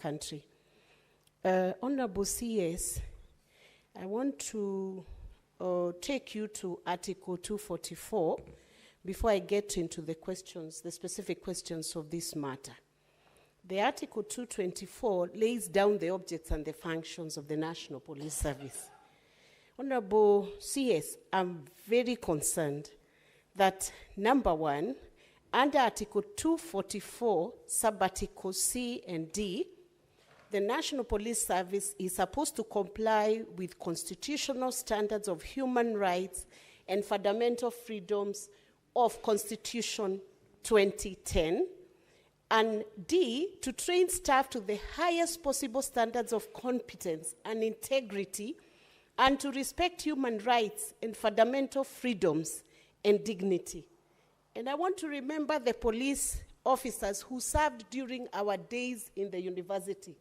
country. Honorable CS, I want to take you to Article 244 before I get into the questions, the specific questions of this matter. The Article 224 lays down the objects and the functions of the National Police Service. Honorable CS, I'm very concerned that, number one, under Article 244, sub-articles C and D, the National Police Service is supposed to comply with constitutional standards of human rights and fundamental freedoms of Constitution 2010, and D, to train staff to the highest possible standards of competence and integrity, and to respect human rights and fundamental freedoms and dignity. And I want to remember the police officers who served during our days in the university.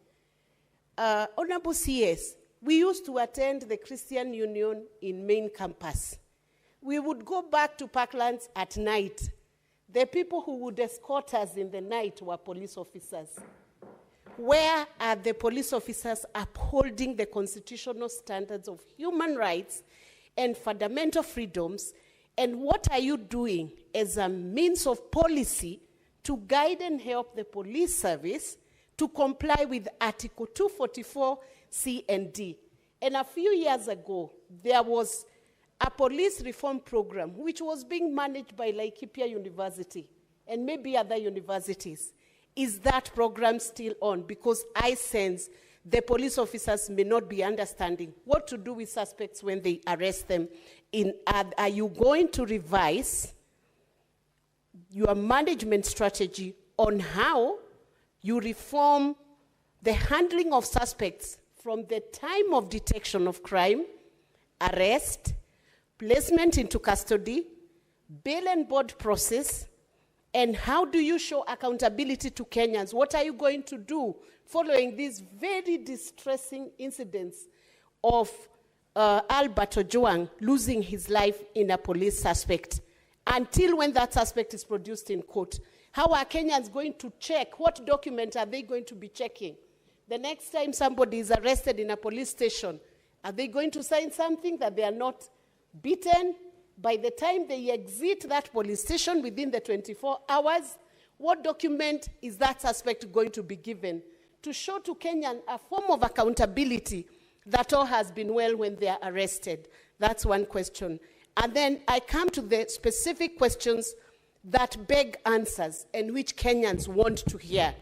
Honorable CS, we used to attend the Christian Union in main campus. We would go back to Parklands at night. The people who would escort us in the night were police officers. Where are the police officers upholding the constitutional standards of human rights and fundamental freedoms? And what are you doing as a means of policy to guide and help the police service to comply with Article 244 C and D? And a few years ago, there was a police reform program which was being managed by Laikipia University and maybe other universities. Is that program still on? Because I sense the police officers may not be understanding what to do with suspects when they arrest them. Are you going to revise your management strategy on how you reform the handling of suspects from the time of detection of crime, arrest, placement into custody, bail and board process, and how do you show accountability to Kenyans? What are you going to do following these very distressing incidents of Albert Ojwang losing his life in a police suspect? Until when that suspect is produced in court, how are Kenyans going to check? What document are they going to be checking? The next time somebody is arrested in a police station, are they going to sign something that they are not beaten? By the time they exit that police station within the 24 hours, what document is that suspect going to be given to show to Kenyan a form of accountability that all has been well when they are arrested? That's one question. And then I come to the specific questions that beg answers and which Kenyans want to hear.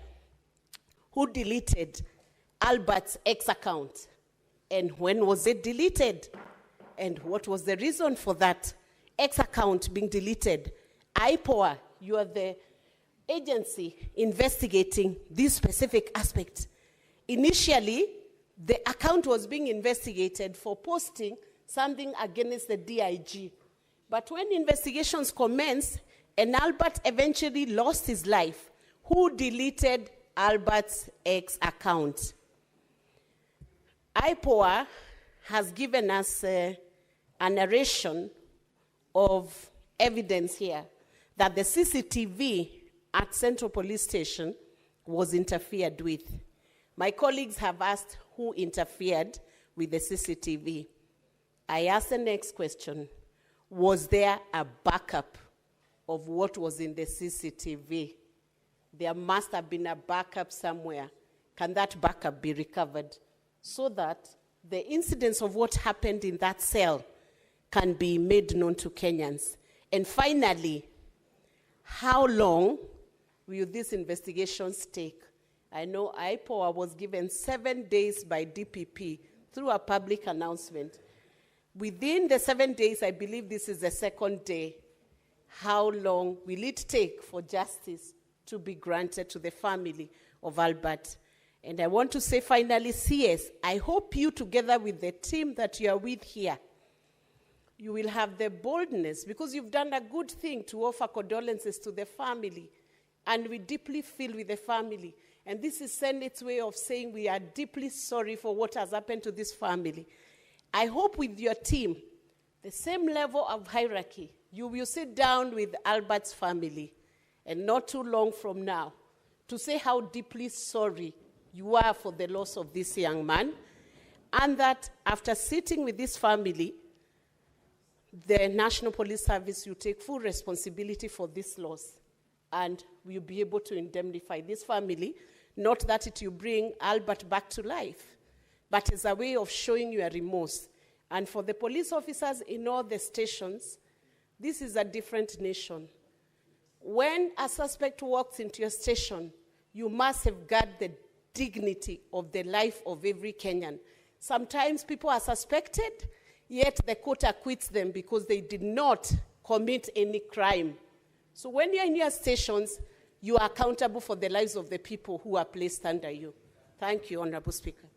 Who deleted Albert's X account? And when was it deleted? And what was the reason for that X account being deleted? IPOA, you are the agency investigating this specific aspect. Initially, the account was being investigated for posting something against the DIG. But when investigations commenced and Albert eventually lost his life, who deleted Albert's X account? IPOA has given us a narration of evidence here that the CCTV at Central Police Station was interfered with. My colleagues have asked who interfered with the CCTV. I ask the next question. Was there a backup of what was in the CCTV? There must have been a backup somewhere. Can that backup be recovered so that the incidents of what happened in that cell can be made known to Kenyans? And finally, how long will these investigations take? I know IPOA was given 7 days by DPP through a public announcement. Within the 7 days, I believe this is the second day. How long will it take for justice to be granted to the family of Albert? And I want to say finally, CS, I hope you, together with the team that you are with here, you will have the boldness, because you've done a good thing, to offer condolences to the family. And we deeply feel with the family. And this is Senate's way of saying we are deeply sorry for what has happened to this family. I hope with your team, the same level of hierarchy, you will sit down with Albert's family, and not too long from now, to say how deeply sorry you are for the loss of this young man, and that after sitting with this family, the National Police Service will take full responsibility for this loss, and will be able to indemnify this family, not that it will bring Albert back to life, but as a way of showing your remorse. And for the police officers in all the stations, this is a different nation. When a suspect walks into your station, you must safeguard the dignity of the life of every Kenyan. Sometimes people are suspected, yet the court acquits them because they did not commit any crime. So when you're in your stations, you are accountable for the lives of the people who are placed under you. Thank you, Honorable Speaker.